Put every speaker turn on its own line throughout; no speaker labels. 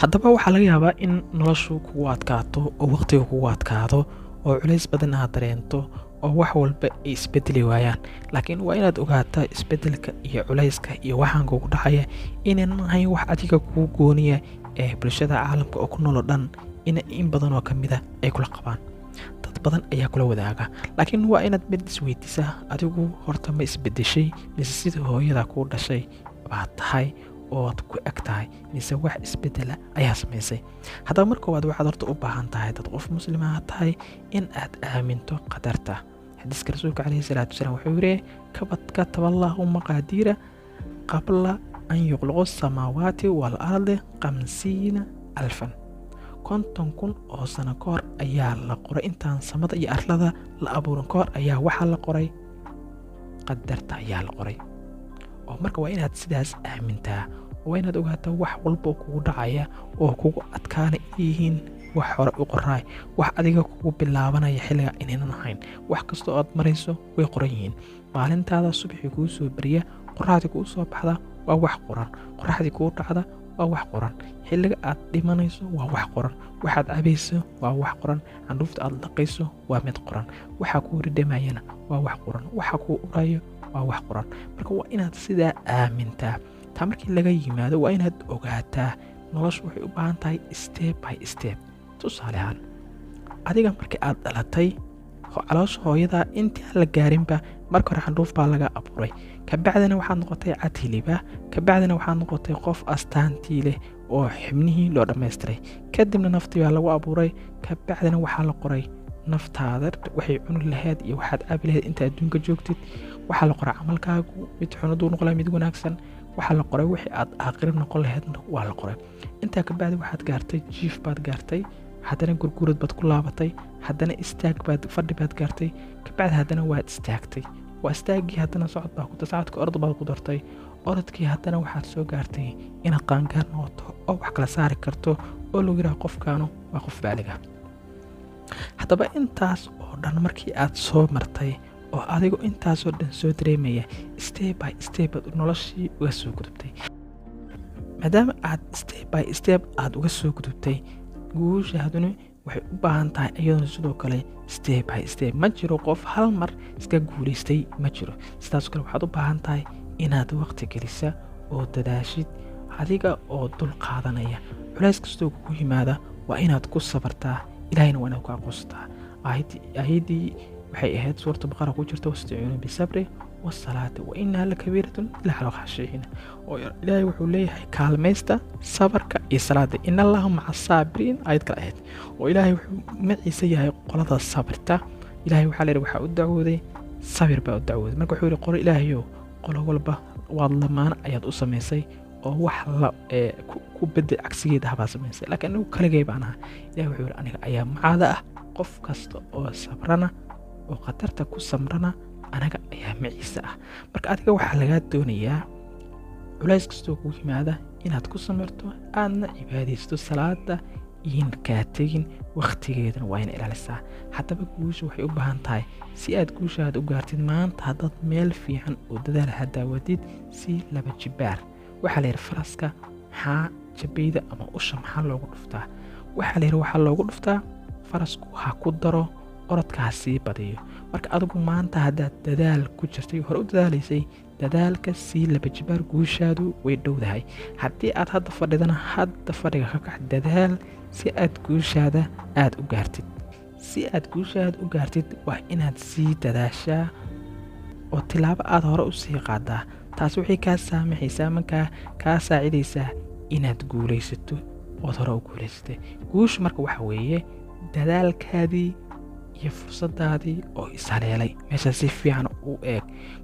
haddaba waxaa laga yaabaa in noloshu kugu adkaato oo waqtiga kugu adkaado oo culays badan aad dareento oo wax walba ay isbedeli waayaan, laakiin waa inaad ogaataa isbedelka iyo culayska iyo waxaan kugu dhacaya inaan ahayn wax adiga kugu gooniya ee bulshada caalamka oo ku nool oo dhan in badan oo ka mid ah ay kula qabaan. dad badan ayaa kula wadaaga, laakiin waa inaad mid isweydiisaa, adigu horta ma isbedeshay mise sida hooyada kuu dhashay baad tahay ood ku eg tahay mise wax isbedela ayaa samaysay. haddaba marka koowaad waxaad horta u baahan tahay dad qof muslima aad tahay in aad aaminto qadarta. xadiiska rasuulka calayhi salaatu wasalaam wuxuu yidhi kataba allaahu maqaadiira qabla an yukhluqa asamaawaati waalardi 50,000 50,000 oo sano ka hor ayaa la qoray. intaan samada iyo arlada la abuurin ka hor ayaa waxaa la qoray qadarta ayaa la qoray. oo marka waa inaad sidaas aamintaa, waa inaad ogaataa wax walba oo kugu dhacaya oo kugu adkaana yihiin wax hore u qoraay, wax adiga kugu bilaabanaya xilliga inaynan ahayn. wax kastoo aad marayso way qoran yihiin. maalintaada subaxii kuu soo beriya, qoraxdii kuu soo baxda waa wax qoran, qoraxdii kuu dhacda waa wax qoran, xilliga aad dhimanayso waa wax qoran, waxaad cabayso waa wax qoran, candhuufta aad dhaqayso waa mid qoran, waxa kuu ridhamayana waa wax qoran, waxa kuu urayo waa wax qoran. marka waa inaad sidaa aamintaa. taa markii laga yimaado waa inaad ogaataa noloshu waxay u baahan tahay step by step. tusaale ahaan adiga markii aad dhalatay caloosha hooyada intii aan la gaarinba marka hore candhuuf baa laga abuuray, kabacdina waxaad noqotay cad hiliba, kabacdina waxaad noqotay qof astaantii leh oo xibnihii loo dhammaystiray, kadibna naftii baa lagu abuuray, kabacdina waxaa la qoray naftaada waxay cuni lahayd iyo waxaad cabi lahayd inta adduunka joogtid. waxaa la qoray camalkaagu mid xun hadduu noqon lahaa mid wanaagsan, waxaa la qoray wixii aad aakhiro noqon lahaydna waa la qoray. intaa kabacdi waxaad gaartay jiif baad gaartay, haddana gurgurad baad ku laabatay, haddana fadhi baad gaartay, kabacdi haddana waad istaagtay. waa istaagii haddana socod baa ku dartay, socodkii orod baad ku dartay, orodkii haddana waxaad soo gaartay inaad qaangaar noqoto oo wax kala saari karto oo lagu yidhaha qofkaanu waa qof baaliga. haddaba intaas oo dhan markii aad soo martay oo adigu intaasoo dhan soo dareemaya step by step aad noloshii uga soo gudubtay, maadaama aad step by step aad uga soo gudubtay, guushaaduna waxay u baahan tahay iyaduna sidoo kale step by step. ma jiro qof hal mar iska guulaystay, ma jiro. sidaas kale waxaad u baahan tahay inaad waqti gelisa oo dadaashid adiga oo dul qaadanaya. culays kastoo kugu yimaada waa inaad ku sabartaa, ilaahayna waa inaad ku aqoonsataa. aayaddii waxay ahayd suurta baqara ku jirta wastaciinu bisabri wasalaati wa innaha lakabiiratun ilaa cala alkhashiiciin. oo ilaahay wuxuu leeyahay kaalmaysta sabarka iyo salaada, ina allaha maca saabiriin aayad kale ahayd. oo ilaahay wuxuu maciisa yahay qolada sabirta. ilaahay waxaa leeyahay waxaa u dacwooday sabir baa u dacwooday. marka wuxuu yidhi qolo ilaahayow qolo walba waad lamaana ayaad u samaysay oo wax ku bedel cagsigeeda habaa samaysay, laakiin anigu kaligay baan ahaa. ilahay wuxuu yidhi aniga ayaa macaada ah, qof kasta oo sabrana oo khatarta ku samrana anaga ayaa maciisa ah. marka adiga waxaa lagaa doonayaa culays kastoo kugu yimaada inaad ku samirto, aadna cibaadaysto, salaada iin kaa tegin, wakhtigeedana waa ina ilaalisaa. haddaba guusha waxay u baahan tahay si aad guushaada u gaartid maanta haddaad meel fiican oo dadaal hadaawadid si laba jibaar. waxaa la yidhi faraska maxaa jabayda ama usha maxaa loogu dhuftaa? waxaa la yidhi waxaa loogu dhuftaa farasku ha ku daro orodka ha sii badiyo. marka adigu maanta haddaad dadaal ku jirtay hore u dadaalaysay, dadaalka sii laba jibaar, guushaadu way dhowdahay. haddii aad hadda fadhidana hadda fadhiga ka kax, dadaal si aad guushaada aad u gaartid. si aad guushaada u gaartid waa inaad sii dadaashaa oo tilaabo aad hore u sii qaadaa. taas waxay kaa saamaxaysaa markaa kaa saacidaysaa inaad guulaysato ood hore u guulaysatay. guushu marka waxa weeye dadaalkaadii iyo fursadaadii oo ishaleelay meesha si fiican u eeg.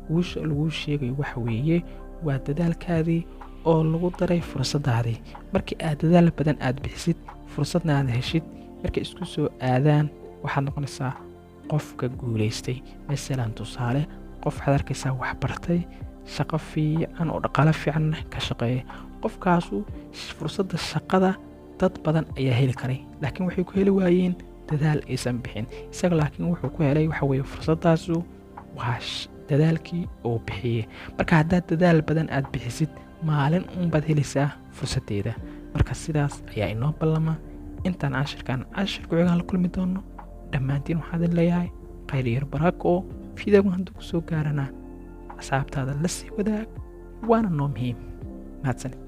guusha lagu sheegayo waxa weeye waa dadaalkaadii oo lagu daray fursadaadii. markii aad dadaal badan aad bixisid, fursadna aad heshid, markay isku soo aadaan waxaad noqonaysaa qofka guulaystay. masalan tusaale, qof waxaad arkaysaa wax bartay, shaqo fiican oo dhaqaale fiican ka shaqeeya. qofkaasu fursadda shaqada dad badan ayaa heli karay, laakiin waxay ku heli waayeen dadaal aysan bixin. isaga laakiin wuxuu ku helay waxa weeye fursaddaasu waa dadaalkii uu bixiyey. marka haddaad dadaal badan aad bixisid, maalin unbaad helaysaa fursaddeeda. marka sidaas ayaa inoo ballama intaan cashirkan cashirku xigaan la kulmi doono dhammaantiin waxaad leeyahay khayr iyo barako fiidiyogan hadduu ku soo gaarana asxaabtaada la sii wadaag waana noo muhiim mahadsanid